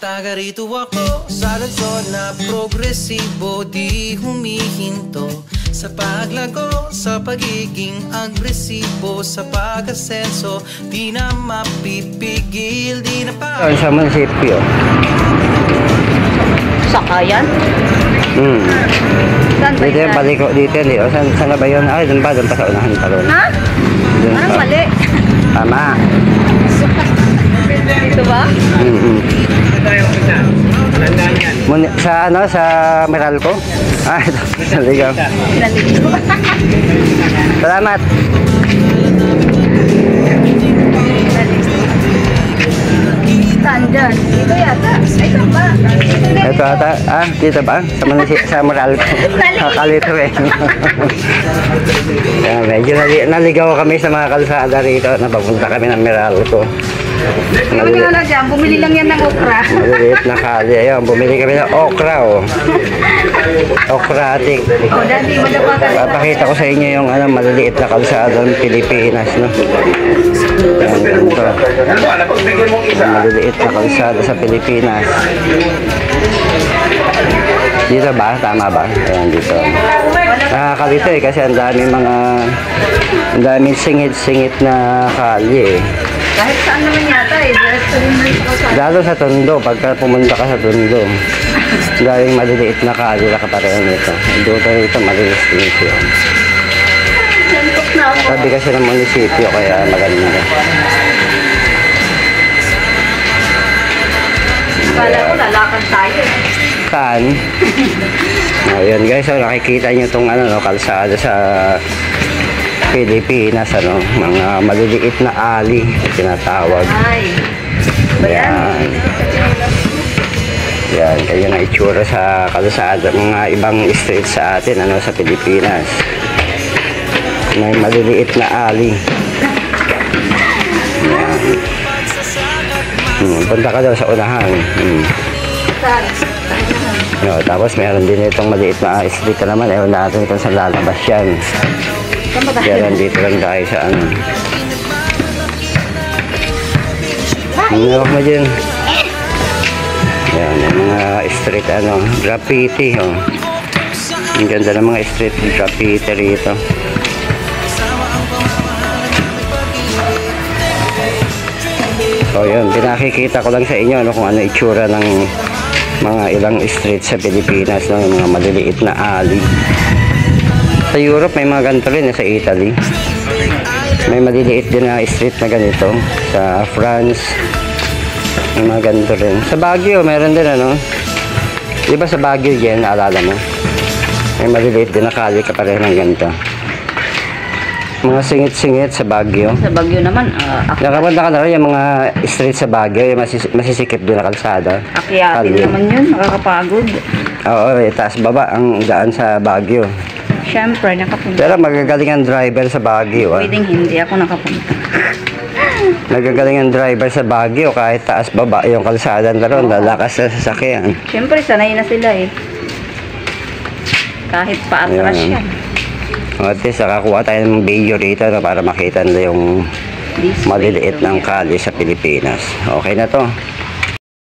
Taga rito ako sa lungsod na progresibo, di humihinto sa paglago, sa pagiging agresibo, sa pag-asenso, di na mapipigil, di na pa. Sa munisipyo. Sakayan? Saan ba Dito yung yan? paliko dito. Saan na ba yun? Ay, doon pa sa unahan pa ron. Ha? Doon Parang pa. mali. Tama. Dito ba? Sa ano, sa Meralco? Ah, ito. Naligaw. Nalito. Salamat. Saan dyan? Dito yata. Ay, saan ba? Ito ata. Ah, dito ba? Sa Meralco. Kakalito eh. Kaya medyo naligaw kami sa mga kalsada rito. Napapunta kami ng Meralco. Ano nga na dyan? Bumili lang yan ng okra. Maliliit na kali. Ayun, bumili kami ng okra, oh. Okratik. O, dati, madapa ka rin. Papakita ko sa inyo yung ano, maliliit na kalsada ng Pilipinas, no? Yan, ganito. Yung maliliit na kalsada sa Pilipinas. Dito ba? Tama ba? Ayan, dito. Nakakalito eh, kasi ang daming singit-singit na kali eh. Kahit saan naman yata eh. Diretso rin na ito sa... Lalo sa Tondo, pagka pumunta ka sa Tondo, daming maliliit na kali na kapareho nito. Dito rito, malilis din siya. Santok na ako. Sabi kasi ng munisipyo, kaya maganda. Akala ko lalakad tayo eh. Saan? Ayun guys, so nakikita nyo itong ano, no, kalsada sa Pilipinas, ano, mga maliliit na ali tinatawag. Ay. Bayan. Yan, kaya na itsura sa kalsada, mga ibang street sa atin, ano, sa Pilipinas. May maliliit na ali. Yan. Punta ka daw sa unahan. Saan? No, tapos meron din itong maliit na street naman. Ewan natin kung saan lalabas yan. Saan ba tayo? Kaya nandito lang tayo sa ano. Hinawak mo dyan. Yan, yung mga street ano, graffiti. Oh. Ang ganda ng mga street graffiti rito. So yun, pinakikita ko lang sa inyo no, kung ano itsura ng mga ilang street sa Pilipinas, no, yung mga maliliit na alley. Sa Europe may mga ganito rin, sa Italy may maliliit din na street na ganito. Sa France may mga ganito rin. Sa Baguio meron din ano. Diba sa Baguio dyan, naalala mo? May maliliit din na kali kapareho ng ganito. Mga singit-singit sa Baguio. Sa Baguio naman, Nakapunta ka na rin yung mga street sa Baguio, yung masisikip din na kalsada. akyatin Kali. naman yun. Nakakapagod. Oo, taas baba ang daan sa Baguio. Siyempre, nakapunta. Pero magagaling ang driver sa Baguio. Pwedeng hindi ako nakapunta. Nagagaling ang driver sa Baguio kahit taas baba yung kalsada na ron, lalakas sa sasakyan. Siyempre, sanay na sila eh. Kahit paatras Ayan. yan. At least nakakuha tayo ng video rito no, para makita nila yung This way, maliliit so ng yeah. kali sa Pilipinas. Okay na to.